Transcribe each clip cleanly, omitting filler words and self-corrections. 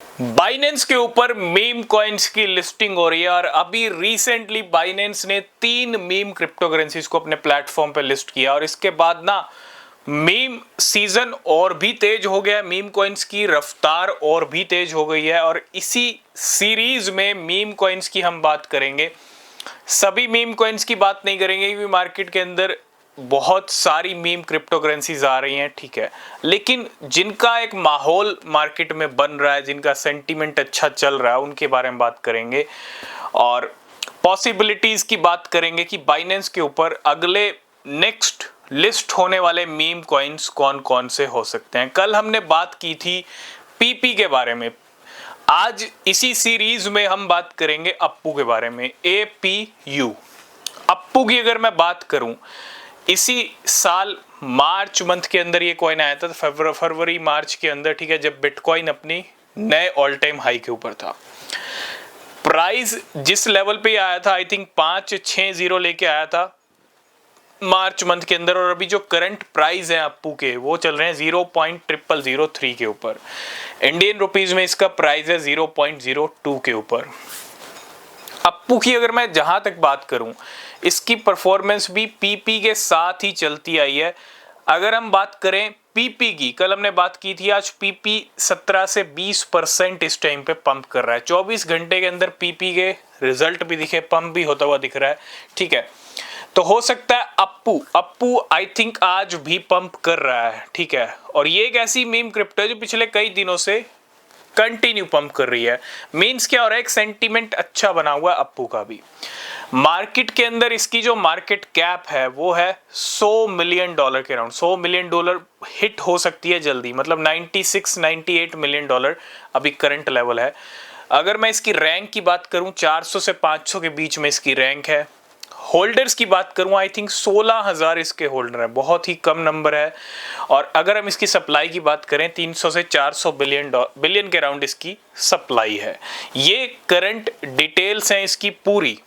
Binance के ऊपर meme coins की लिस्टिंग हो रही है और अभी रिसेंटली बाइनेंस ने 3 मीम क्रिप्टो करेंसीज को अपने प्लेटफॉर्म पे लिस्ट किया और इसके बाद ना मीम सीजन और भी तेज हो गया, मीम कॉइन्स की रफ्तार और भी तेज हो गई है और इसी सीरीज में मीम कॉइन्स की हम बात करेंगे। सभी मीम कॉइन्स की बात नहीं करेंगे क्योंकि मार्केट के अंदर बहुत सारी मीम क्रिप्टो करेंसीज आ रही हैं, ठीक है, लेकिन जिनका एक माहौल मार्केट में बन रहा है, जिनका सेंटीमेंट अच्छा चल रहा है, उनके बारे में बात करेंगे और पॉसिबिलिटीज की बात करेंगे कि बाइनेंस के ऊपर अगले नेक्स्ट लिस्ट होने वाले मीम कॉइन्स कौन कौन से हो सकते हैं। कल हमने बात की थी पीपी के बारे में, आज इसी सीरीज में हम बात करेंगे अप्पू के बारे में, APU। अप्पू की अगर मैं बात करूं, इसी साल मार्च मंथ के अंदर ये कॉइन आया था, फरवरी मार्च के अंदर, ठीक है, जब बिटकॉइन अपनी नए ऑल टाइम हाई के ऊपर था। प्राइस जिस लेवल पे आया था, आई थिंक 560 लेके आया था मार्च मंथ के अंदर, और अभी जो करंट प्राइस है अप्पू के वो चल रहे हैं 0.0003 के ऊपर। इंडियन रुपीज में इसका प्राइस है 0.02 के ऊपर। अप्पू की अगर मैं जहां तक बात करूं, इसकी परफॉर्मेंस भी पीपी के साथ ही चलती आई है। अगर हम बात करें पीपी की, कल हमने बात की थी, आज पीपी 17 से 20% इस टाइम पे पंप कर रहा है। 24 घंटे के अंदर पीपी के रिजल्ट भी दिखे, पंप भी होता हुआ दिख रहा है, ठीक है। तो हो सकता है अप्पू आई थिंक आज भी पंप कर रहा है, ठीक है। और ये एक ऐसी मीम क्रिप्टो है जो पिछले कई दिनों से कंटिन्यू पंप कर रही है। मीन्स क्या हो रहा है, एक सेंटीमेंट अच्छा बना हुआ है अप्पू का भी। मार्केट के अंदर इसकी जो मार्केट कैप है वो है $100 मिलियन के अराउंड। $100 मिलियन हिट हो सकती है जल्दी, मतलब 96-98 मिलियन डॉलर अभी करंट लेवल है। अगर मैं इसकी रैंक की बात करूं, 400 से 500 के बीच में इसकी रैंक है। होल्डर्स की बात करूं, आई थिंक 16,000 इसके होल्डर है, बहुत ही कम नंबर है। और अगर हम इसकी सप्लाई की बात करें, 300 से 400 बिलियन के अराउंड इसकी सप्लाई है। ये करंट डिटेल्स हैं इसकी पूरी।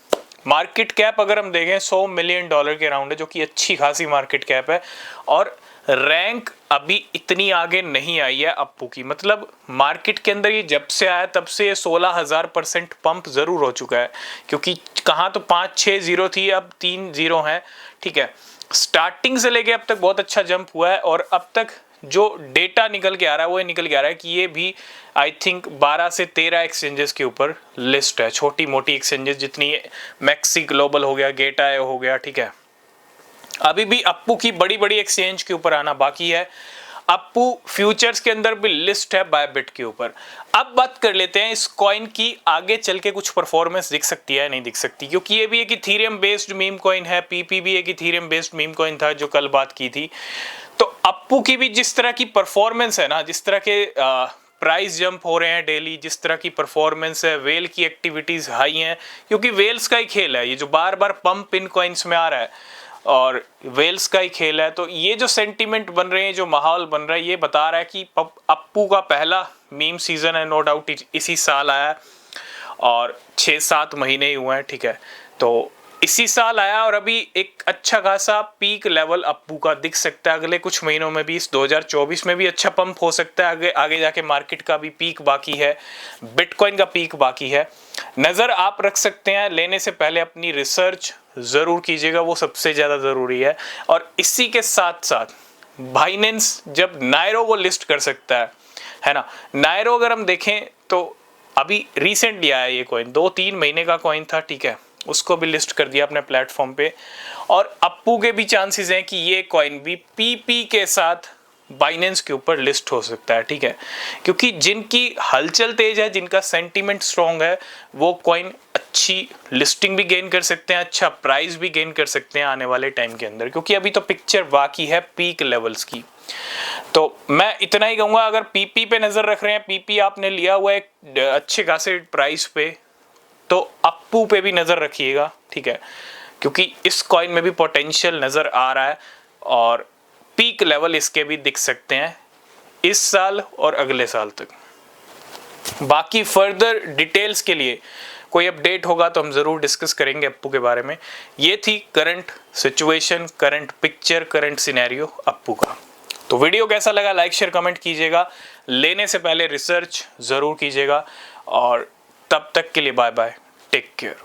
मार्केट कैप अगर हम देखें $100 मिलियन के अराउंड है, जो कि अच्छी खासी मार्केट कैप है। और रैंक अभी इतनी आगे नहीं आई है अप्पू की, मतलब मार्केट के अंदर ये जब से आया तब से 16,000% पंप जरूर हो चुका है, क्योंकि कहाँ तो 5-6 जीरो थी, अब 3 जीरो है, ठीक है। स्टार्टिंग से लेके अब तक बहुत अच्छा जंप हुआ है और अब तक जो डेटा निकल के आ रहा है वो ये निकल के आ रहा है कि ये भी आई थिंक 12 से 13 एक्सचेंजेस के ऊपर लिस्ट है, छोटी मोटी एक्सचेंजेस जितनी, मैक्सी ग्लोबल हो गया, गेटायो हो गया, ठीक है। अभी भी अप्पू की बड़ी बड़ी एक्सचेंज के ऊपर आना बाकी है। अप्पू फ्यूचर्स के अंदर भी लिस्ट है बायबिट के ऊपर। अब बात कर लेते हैं इस कॉइन की, आगे चल के कुछ परफॉर्मेंस दिख सकती है नहीं दिख सकती, क्योंकि ये भी एक इथेरियम बेस्ड मीम कॉइन है, पीपी भी एक इथेरियम बेस्ड मीम कॉइन था जो कल बात की थी। तो अप्पू की भी जिस तरह की परफॉर्मेंस है ना, जिस तरह के प्राइस जंप हो रहे हैं डेली, जिस तरह की परफॉर्मेंस है, वेल की एक्टिविटीज हाई हैं, क्योंकि वेल्स का ही खेल है ये, जो बार बार पंप इन कॉइन्स में आ रहा है और वेल्स का ही खेल है। तो ये जो सेंटीमेंट बन रहे हैं, जो माहौल बन रहा है, ये बता रहा है कि अप्पू का पहला मीम सीजन है, नो डाउट इसी साल आया और 6-7 महीने ही हुए हैं, ठीक है। तो इसी साल आया और अभी एक अच्छा खासा पीक लेवल अप्पू का दिख सकता है। अगले कुछ महीनों में भी, इस 2024 में भी अच्छा पंप हो सकता है। आगे जाके मार्केट का भी पीक बाकी है, बिटकॉइन का पीक बाकी है। नज़र आप रख सकते हैं, लेने से पहले अपनी रिसर्च ज़रूर कीजिएगा, वो सबसे ज़्यादा ज़रूरी है। और इसी के साथ साथ बाइनेंस जब नायरो को लिस्ट कर सकता है ना, नायरो अगर हम देखें तो अभी रिसेंटली आया ये कॉइन, 2-3 महीने का कॉइन था, ठीक है, उसको भी लिस्ट कर दिया अपने प्लेटफॉर्म पे। और अप्पू के भी चांसेस हैं कि ये कॉइन भी पीपी के साथ बाइनेंस के ऊपर लिस्ट हो सकता है, ठीक है, क्योंकि जिनकी हलचल तेज है, जिनका सेंटीमेंट स्ट्रॉन्ग है, वो कॉइन अच्छी लिस्टिंग भी गेन कर सकते हैं, अच्छा प्राइस भी गेन कर सकते हैं आने वाले टाइम के अंदर, क्योंकि अभी तो पिक्चर बाकी है पीक लेवल्स की। तो मैं इतना ही कहूँगा, अगर पीपी पे नज़र रख रहे हैं, पीपी आपने लिया हुआ है अच्छे खासे प्राइस पे, तो अप्पू पे भी नज़र रखिएगा, ठीक है, क्योंकि इस कॉइन में भी पोटेंशियल नज़र आ रहा है और पीक लेवल इसके भी दिख सकते हैं इस साल और अगले साल तक। बाकी फर्दर डिटेल्स के लिए कोई अपडेट होगा तो हम ज़रूर डिस्कस करेंगे अप्पू के बारे में। ये थी current situation, current picture, current scenario Appu का। तो वीडियो कैसा लगा लाइक शेयर कमेंट कीजिएगा, लेने से पहले रिसर्च जरूर कीजिएगा और तब तक के लिए बाय बाय, टेक केयर।